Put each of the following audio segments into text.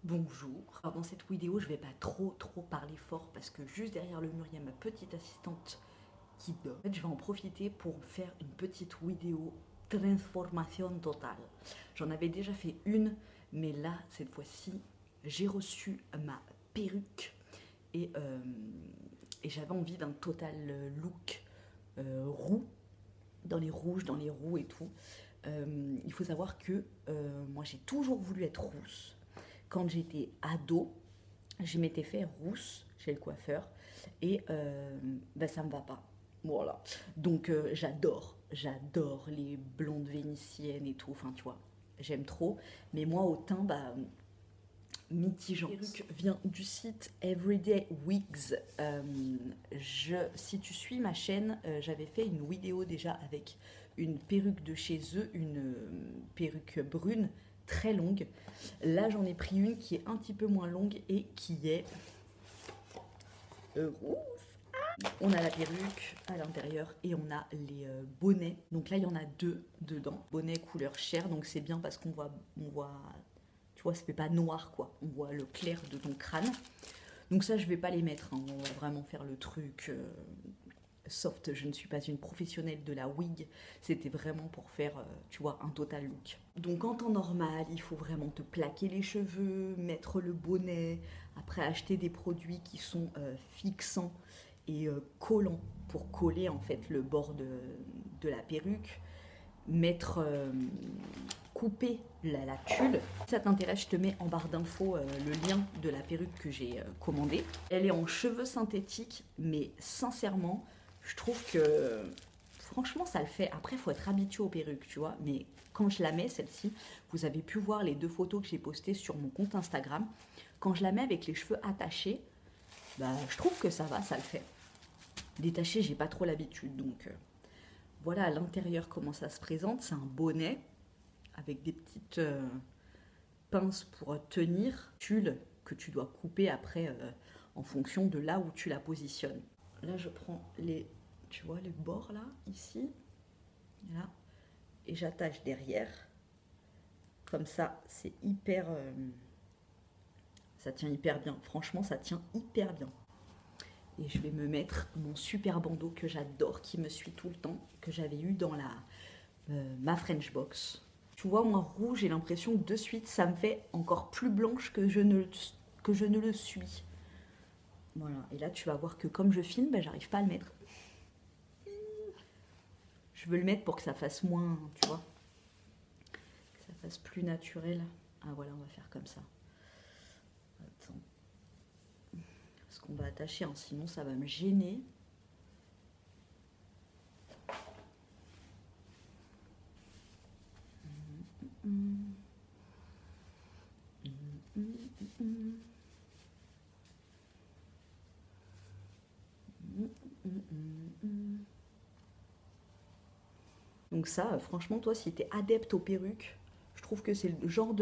Bonjour. Alors dans cette vidéo, je vais pas trop parler fort parce que juste derrière le mur, il y a ma petite assistante qui dort. En fait, je vais en profiter pour faire une petite vidéo transformation totale. J'en avais déjà fait une, mais là, cette fois-ci, j'ai reçu ma perruque et, j'avais envie d'un total look roux, dans les rouges, dans les roux et tout. Il faut savoir que moi, j'ai toujours voulu être rousse. Quand j'étais ado, je m'étais fait rousse chez le coiffeur et ça me va pas. Voilà. Donc j'adore les blondes vénitiennes et tout. Enfin, tu vois, j'aime trop. Mais moi, au teint, mitigant. La perruque vient du site Everyday Wigs. Si tu suis ma chaîne, j'avais fait une vidéo déjà avec une perruque de chez eux, une perruque brune très longue. Là, j'en ai pris une qui est un petit peu moins longue et qui est rousse. On a la perruque à l'intérieur et on a les bonnets. Donc là, il y en a deux dedans. Bonnet couleur chair, donc c'est bien parce qu'on voit, tu vois, ça fait pas noir quoi. On voit le clair de ton crâne. Donc ça, je vais pas les mettre. Hein. On va vraiment faire le truc soft. Je ne suis pas une professionnelle de la wig. C'était vraiment pour faire, tu vois, un total look. Donc en temps normal, il faut vraiment te plaquer les cheveux, mettre le bonnet, après acheter des produits qui sont fixants et collants pour coller en fait le bord de la perruque. Mettre, couper la tulle. Si ça t'intéresse, je te mets en barre d'infos le lien de la perruque que j'ai commandée. Elle est en cheveux synthétiques, mais sincèrement, je trouve que franchement ça le fait. Après, il faut être habitué aux perruques, tu vois. Mais quand je la mets, celle-ci, vous avez pu voir les deux photos que j'ai postées sur mon compte Instagram. Quand je la mets avec les cheveux attachés, je trouve que ça va, ça le fait. Détaché, j'ai pas trop l'habitude, donc voilà à l'intérieur comment ça se présente. C'est un bonnet avec des petites pinces pour tenir, tulle que tu dois couper après en fonction de là où tu la positionnes. Là, je prends les, tu vois, les bords là, ici, là, et j'attache derrière. Comme ça, c'est hyper, ça tient hyper bien. Franchement, ça tient hyper bien. Et je vais me mettre mon super bandeau que j'adore, qui me suit tout le temps, que j'avais eu dans ma French box. Tu vois, moi, rouge, j'ai l'impression que de suite, ça me fait encore plus blanche que je ne le suis. Voilà, et là, tu vas voir que comme je filme, j'arrive pas à le mettre. Je veux le mettre pour que ça fasse moins, tu vois, que ça fasse plus naturel. Ah voilà, on va faire comme ça. Attends. Parce qu'on va attacher, hein, sinon ça va me gêner. Donc ça, franchement, toi, si tu es adepte aux perruques, je trouve que c'est le genre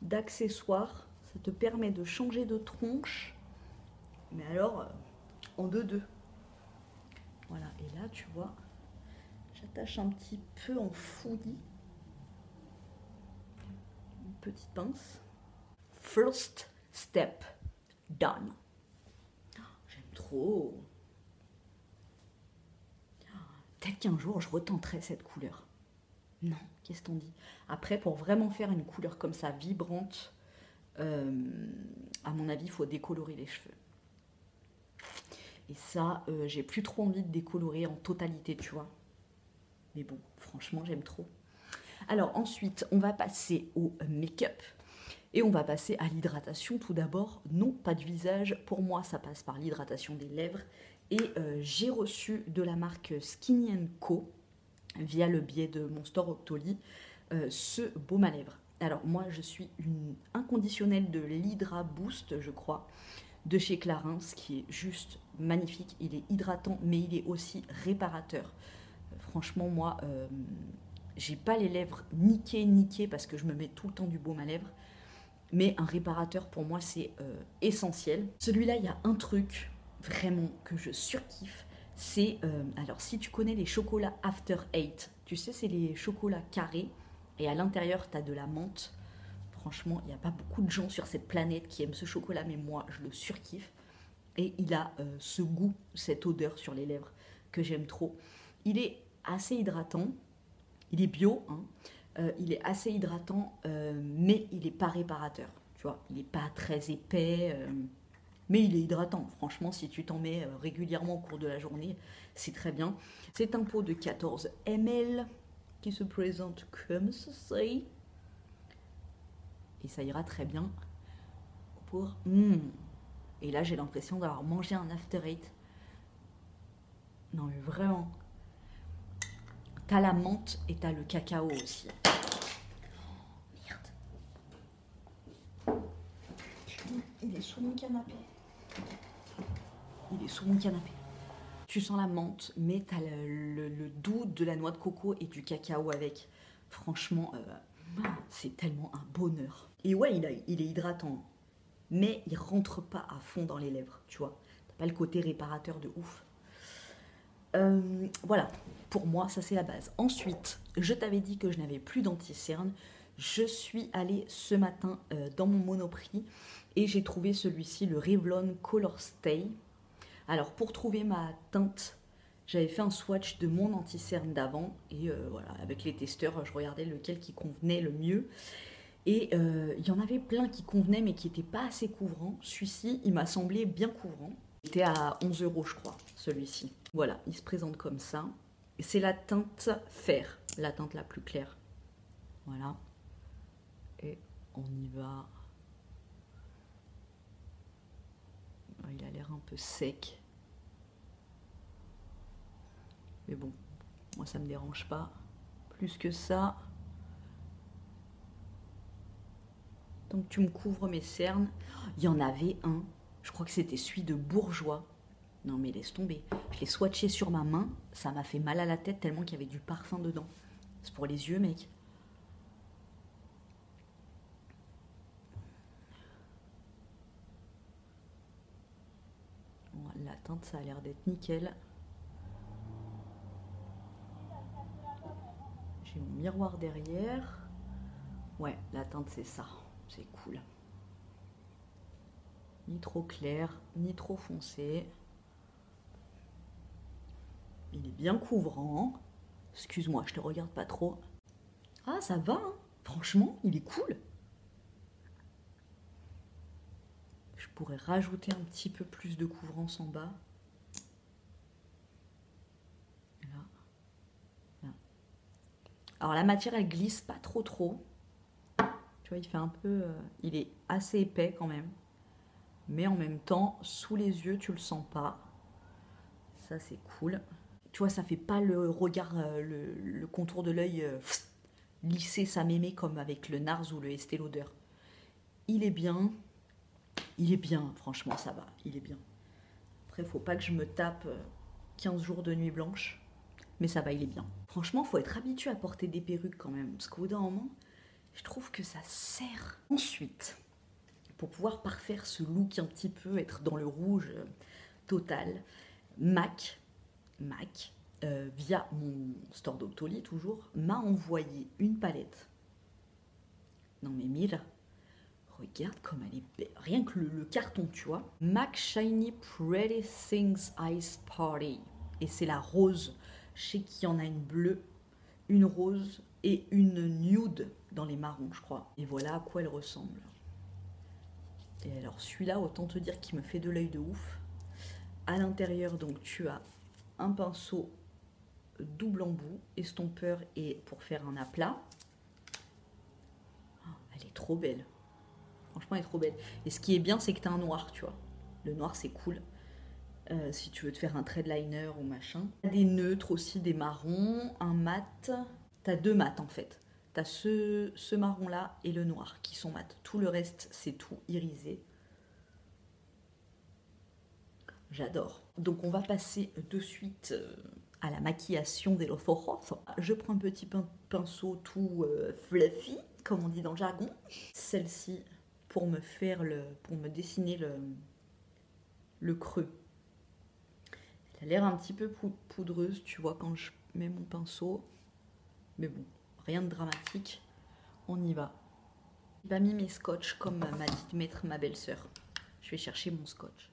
d'accessoire. Ça te permet de changer de tronche, mais alors en deux. Voilà, et là, tu vois, j'attache un petit peu en fouillis. Une petite pince. First step done. J'aime trop. Peut-être qu'un jour, je retenterai cette couleur. Non, qu'est-ce qu'on dit? Après, pour vraiment faire une couleur comme ça, vibrante, à mon avis, il faut décolorer les cheveux. Et ça, j'ai plus trop envie de décolorer en totalité, tu vois. Mais bon, franchement, j'aime trop. Alors ensuite, on va passer au make-up. Et on va passer à l'hydratation tout d'abord. Non, pas de visage. Pour moi, ça passe par l'hydratation des lèvres. Et j'ai reçu de la marque Skinny & Co, via le biais de mon store Octoly, ce baume à lèvres. Alors moi, je suis une inconditionnelle de l'Hydra Boost, je crois, de chez Clarins, qui est juste magnifique. Il est hydratant, mais il est aussi réparateur. Franchement, moi, j'ai pas les lèvres niquées, parce que je me mets tout le temps du baume à lèvres. Mais un réparateur, pour moi, c'est essentiel. Celui-là, il y a un truc vraiment que je surkiffe. C'est, alors si tu connais les chocolats After Eight, tu sais, c'est les chocolats carrés. Et à l'intérieur, tu as de la menthe. Franchement, il n'y a pas beaucoup de gens sur cette planète qui aiment ce chocolat, mais moi, je le surkiffe. Et il a ce goût, cette odeur sur les lèvres que j'aime trop. Il est assez hydratant. Il est bio, hein. Il est assez hydratant, mais il n'est pas réparateur. Tu vois, il n'est pas très épais, mais il est hydratant. Franchement, si tu t'en mets régulièrement au cours de la journée, c'est très bien. C'est un pot de 14 ml qui se présente comme ceci. Et ça ira très bien pour... Et là, j'ai l'impression d'avoir mangé un After Eight. Non, mais vraiment. T'as la menthe et t'as le cacao aussi. Merde. Il est sous mon canapé. Il est sous mon canapé. Tu sens la menthe, mais t'as le doux de la noix de coco et du cacao avec. Franchement, c'est tellement un bonheur. Et ouais, il est hydratant. Mais il rentre pas à fond dans les lèvres, tu vois. T'as pas le côté réparateur de ouf. Voilà, pour moi, ça c'est la base. Ensuite, je t'avais dit que je n'avais plus d'anti-cerne. Je suis allée ce matin dans mon Monoprix et j'ai trouvé celui-ci, le Revlon Color Stay. Alors, pour trouver ma teinte, j'avais fait un swatch de mon anti-cerne d'avant et voilà, avec les testeurs, je regardais lequel qui convenait le mieux. Et il y en avait plein qui convenaient mais qui n'étaient pas assez couvrants. Celui-ci, il m'a semblé bien couvrant. Il était à 11 €, je crois, celui-ci. Voilà, il se présente comme ça. C'est la teinte fer, la teinte la plus claire. Voilà. Et on y va. Il a l'air un peu sec. Mais bon, moi ça me dérange pas. Plus que ça. Donc tu me couvres mes cernes. Il y en avait un, je crois que c'était celui de Bourjois. Non mais laisse tomber. Je l'ai swatché sur ma main, ça m'a fait mal à la tête tellement qu'il y avait du parfum dedans. C'est pour les yeux, mec. Bon, la teinte, ça a l'air d'être nickel. J'ai mon miroir derrière. Ouais, la teinte, c'est ça. C'est cool. Ni trop clair, ni trop foncé. Il est bien couvrant. Excuse-moi, je te regarde pas trop. Ah, ça va, hein. Franchement, il est cool. Je pourrais rajouter un petit peu plus de couvrance en bas. Là. Là. Alors la matière, elle glisse pas trop. Tu vois, il fait un peu... il est assez épais quand même. Mais en même temps, sous les yeux, tu le sens pas. Ça, c'est cool. Tu vois, ça fait pas le regard, le contour de l'œil lisser sa mémé comme avec le NARS ou le Estée Lauder. Il est bien. Il est bien, franchement, ça va. Il est bien. Après, faut pas que je me tape 15 jours de nuit blanche. Mais ça va, il est bien. Franchement, faut être habitué à porter des perruques quand même. Parce qu'au bout d'un moment, je trouve que ça sert. Ensuite, pour pouvoir parfaire ce look un petit peu, être dans le rouge total, MAC, via mon store Doctolib toujours, m'a envoyé une palette. Non mais Mille, regarde comme elle est belle. Rien que le carton, tu vois. MAC Shiny Pretty Things Ice Party. Et c'est la rose. Je sais qu'il y en a une bleue, une rose et une nude dans les marrons, je crois. Et voilà à quoi elle ressemble. Et alors celui-là, autant te dire qu'il me fait de l'œil de ouf. À l'intérieur, donc tu as un pinceau double embout, estompeur et pour faire un aplat. Oh, elle est trop belle. Franchement, elle est trop belle. Et ce qui est bien, c'est que tu as un noir, tu vois. Le noir, c'est cool. Si tu veux te faire un trait de liner ou machin. Des neutres aussi, des marrons, un mat. Tu as deux mats en fait. Tu as ce marron-là et le noir qui sont mat. Tout le reste, c'est tout irisé. J'adore. Donc on va passer de suite à la maquillation des los ojos. Je prends un petit pinceau tout fluffy, comme on dit dans le jargon. Celle-ci pour me dessiner le creux. Elle a l'air un petit peu poudreuse, tu vois, quand je mets mon pinceau. Mais bon, rien de dramatique. On y va. J'ai pas mis mes scotch comme m'a dit de mettre ma belle-sœur. Je vais chercher mon scotch.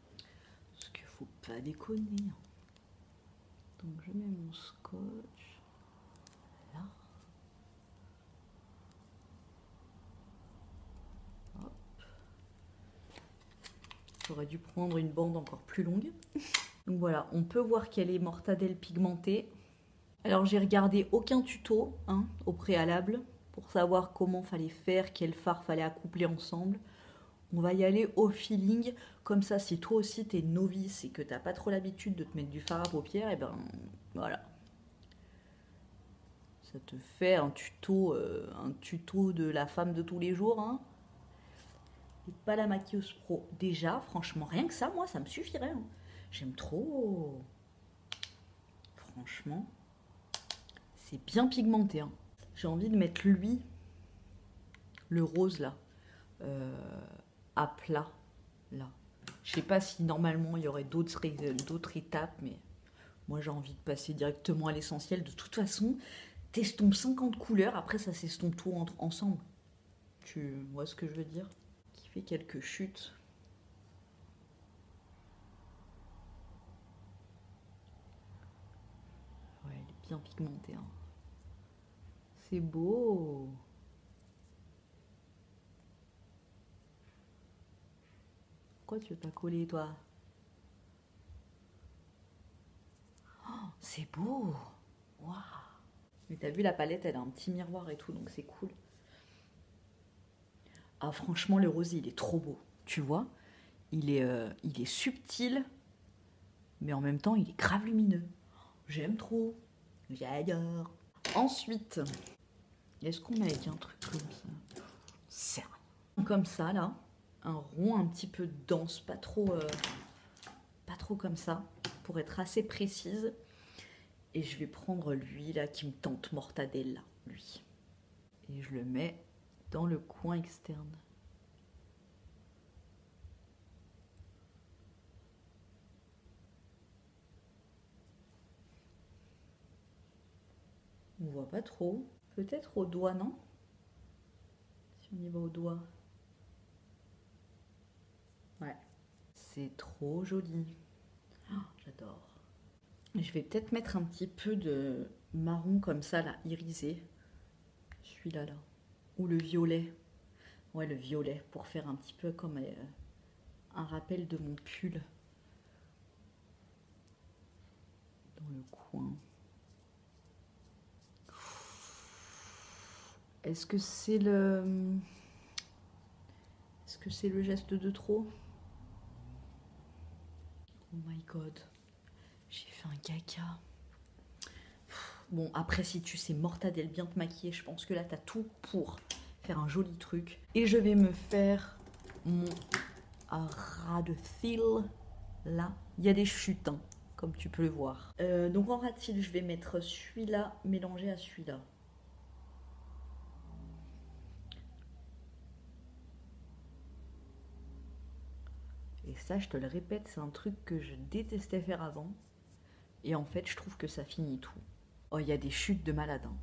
Parce qu'il faut pas déconner. Donc je mets mon scotch là. Hop. J'aurais dû prendre une bande encore plus longue. Donc voilà, on peut voir qu'elle est mortadelle pigmentée. Alors j'ai regardé aucun tuto au préalable pour savoir comment fallait faire, quel fard fallait accoupler ensemble. On va y aller au feeling, comme ça si toi aussi t'es novice et que t'as pas trop l'habitude de te mettre du fard à paupières, et ben voilà. Ça te fait un tuto de la femme de tous les jours. Hein. Et pas la maquilleuse pro. Déjà, franchement, rien que ça, moi, ça me suffirait. Hein. J'aime trop. Franchement, c'est bien pigmenté. Hein. J'ai envie de mettre lui, le rose là, à plat là. Je sais pas si normalement il y aurait d'autres étapes, mais moi j'ai envie de passer directement à l'essentiel. De toute façon, t'estompes 50 couleurs, après ça s'estompe tout ensemble. Tu vois ce que je veux dire? Qui fait quelques chutes. Ouais, elle est bien pigmentée. Hein. C'est beau. Pourquoi tu veux pas coller, toi? Oh, c'est beau. Waouh. Mais t'as vu, la palette, elle a un petit miroir et tout, donc c'est cool. Ah, franchement, le rosé, il est trop beau. Tu vois, il est subtil, mais en même temps, il est grave lumineux. J'aime trop. J'adore. Ensuite, est-ce qu'on met avec un truc comme ça? Comme ça, là. Un rond un petit peu dense, pas trop comme ça, pour être assez précise. Et je vais prendre lui, là, qui me tente mortadelle, là, lui. Et je le mets dans le coin externe. On voit pas trop. Peut-être au doigt, non? Si on y va au doigt. Ouais. C'est trop joli. Oh, j'adore. Je vais peut-être mettre un petit peu de marron comme ça, là, irisé. Celui-là, là. Ou le violet. Ouais, le violet, pour faire un petit peu comme un rappel de mon pull. Dans le coin. Est-ce que c'est le... Est-ce que c'est le geste de trop? Oh my god. J'ai fait un caca. Bon, après, si tu sais mortadelle bien te maquiller, je pense que là, t'as tout pour faire un joli truc. Et je vais me faire mon ras de cils. Là, il y a des chutes, hein, comme tu peux le voir. Donc en ras de cils, je vais mettre celui-là mélangé à celui-là. Et ça, je te le répète, c'est un truc que je détestais faire avant. Et en fait, je trouve que ça finit tout. Oh, il y a des chutes de malade. Hein.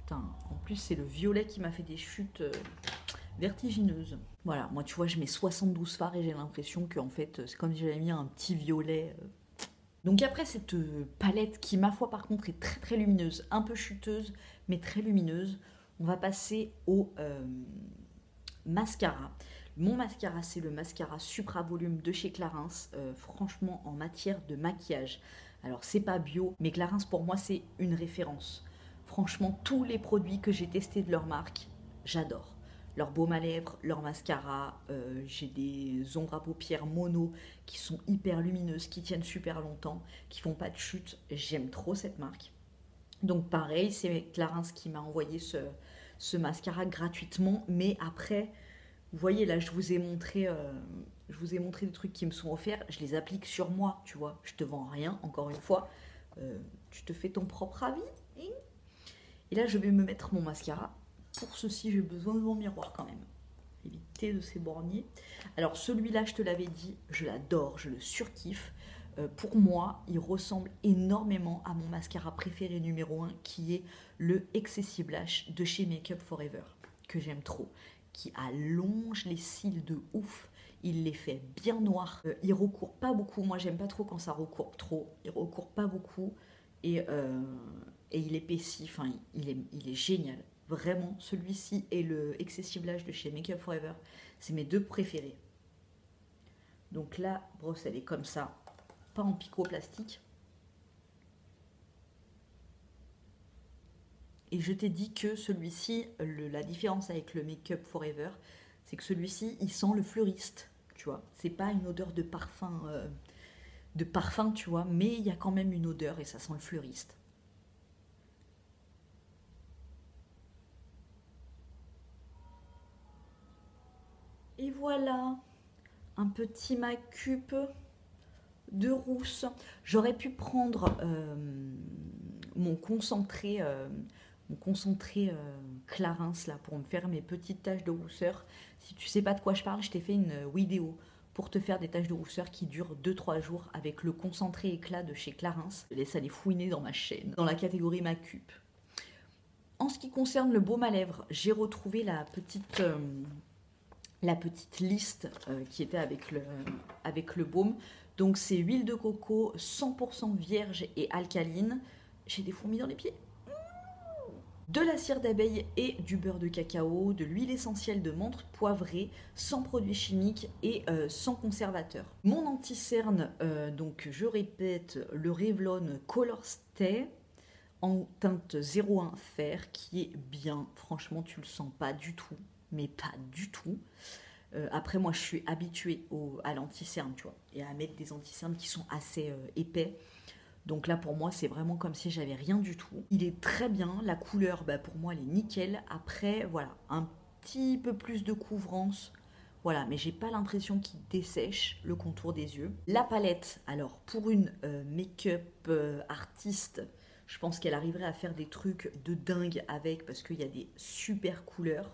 Putain, en plus, c'est le violet qui m'a fait des chutes vertigineuses. Voilà, moi, tu vois, je mets 72 fards et j'ai l'impression que en fait, c'est comme si j'avais mis un petit violet. Donc après cette palette qui, ma foi, par contre, est très très lumineuse, un peu chuteuse, mais très lumineuse, on va passer au mascara. Mon mascara, c'est le mascara Supra Volume de chez Clarins. Franchement, en matière de maquillage, alors c'est pas bio, mais Clarins pour moi c'est une référence. Franchement, tous les produits que j'ai testés de leur marque, j'adore. Leur baume à lèvres, leur mascara, j'ai des ombres à paupières mono qui sont hyper lumineuses, qui tiennent super longtemps, qui font pas de chute. J'aime trop cette marque. Donc pareil, c'est Clarins qui m'a envoyé ce mascara gratuitement, mais après... Vous voyez, là, je vous ai montré des trucs qui me sont offerts. Je les applique sur moi, tu vois. Je te vends rien, encore une fois. Tu te fais ton propre avis. Et là, je vais me mettre mon mascara. Pour ceci, j'ai besoin de mon miroir quand même. Éviter de s'éborgner. Alors, celui-là, je te l'avais dit, je l'adore, je le surkiffe. Pour moi, il ressemble énormément à mon mascara préféré numéro 1, qui est le Excessive Lash de chez Make Up Forever, que j'aime trop. qui allonge les cils de ouf. Il les fait bien noirs. Il recourt pas beaucoup. Moi, j'aime pas trop quand ça recourt trop. Il recourt pas beaucoup. Et il épaissit. Enfin, il est génial. Vraiment, celui-ci et le Excessive Lash de chez Make Up For Ever. C'est mes deux préférés. Donc la brosse, elle est comme ça. Pas en picot plastique. Et je t'ai dit que celui-ci, la différence avec le Make Up For Ever, c'est que celui-ci, il sent le fleuriste, tu vois. C'est pas une odeur de parfum, tu vois, mais il y a quand même une odeur et ça sent le fleuriste. Et voilà, un petit Macup de rousse. J'aurais pu prendre mon concentré Clarins là pour me faire mes petites taches de rousseur. Si tu sais pas de quoi je parle, je t'ai fait une vidéo pour te faire des taches de rousseur qui durent 2-3 jours avec le concentré éclat de chez Clarins. Je laisse aller fouiner dans ma chaîne, dans la catégorie Macup. En ce qui concerne le baume à lèvres, j'ai retrouvé la petite liste qui était avec le baume. Donc c'est huile de coco 100% vierge et alcaline. J'ai des fourmis dans les pieds. De la cire d'abeille et du beurre de cacao, de l'huile essentielle de menthe poivrée, sans produits chimiques et sans conservateur. Mon anti-cerne, donc je répète, le Revlon Color Stay en teinte 01 fer qui est bien. Franchement, tu le sens pas du tout, mais pas du tout. Après, moi, je suis habituée à l'anti-cerne, tu vois, et à mettre des anti-cernes qui sont assez épais. Donc là, pour moi, c'est vraiment comme si j'avais rien du tout. Il est très bien. La couleur, bah, pour moi, elle est nickel. Après, voilà, un petit peu plus de couvrance. Voilà, mais j'ai pas l'impression qu'il dessèche le contour des yeux. La palette, alors, pour une make-up artiste, je pense qu'elle arriverait à faire des trucs de dingue avec, parce qu'il y a des super couleurs.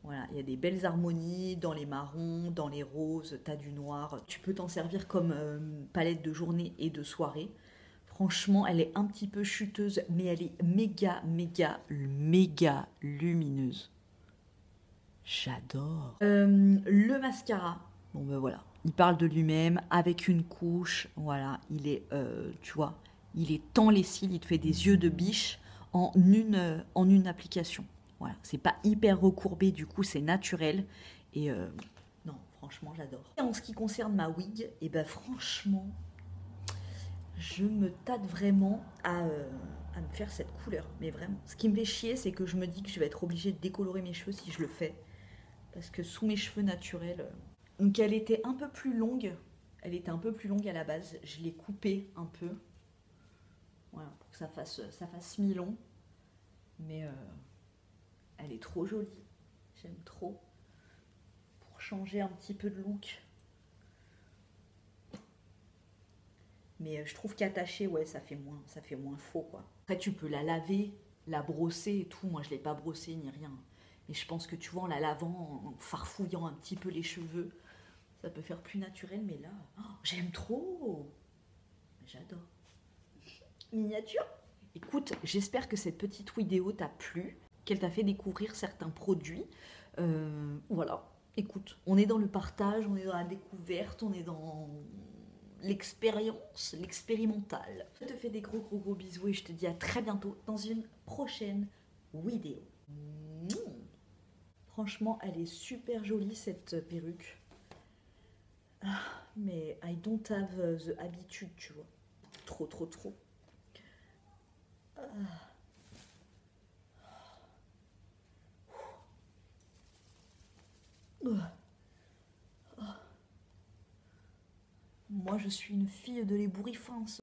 Voilà, il y a des belles harmonies dans les marrons, dans les roses, t'as du noir. Tu peux t'en servir comme palette de journée et de soirée. Franchement, elle est un petit peu chuteuse, mais elle est méga, méga, méga lumineuse. J'adore. Le mascara, bon ben voilà, il parle de lui-même avec une couche. Voilà, il est, tu vois, il est tend les cils, il te fait des yeux de biche en une application. Voilà, c'est pas hyper recourbé, du coup c'est naturel. Et non, franchement, j'adore. Et en ce qui concerne ma wig, et ben franchement, je me tâte vraiment à me faire cette couleur. Mais vraiment, ce qui me fait chier, c'est que je me dis que je vais être obligée de décolorer mes cheveux si je le fais. Parce que sous mes cheveux naturels... Donc elle était un peu plus longue. Elle était un peu plus longue à la base. Je l'ai coupée un peu. Voilà, pour que ça fasse mi-long. Mais elle est trop jolie. J'aime trop. Pour changer un petit peu de look. Mais je trouve qu'attacher, ouais, ça fait moins faux, quoi. Après, tu peux la laver, la brosser et tout. Moi, je ne l'ai pas brossée ni rien. Mais je pense que, tu vois, en la lavant, en farfouillant un petit peu les cheveux, ça peut faire plus naturel. Mais là, oh, j'aime trop. J'adore. Miniature. Écoute, j'espère que cette petite vidéo t'a plu, qu'elle t'a fait découvrir certains produits. Voilà. Écoute, on est dans le partage, on est dans la découverte, on est dans... l'expérience, l'expérimental. Je te fais des gros bisous et je te dis à très bientôt dans une prochaine vidéo. Franchement, elle est super jolie cette perruque. Mais I don't have the habitude, tu vois. Trop. Moi, je suis une fille de l'ébouriffance.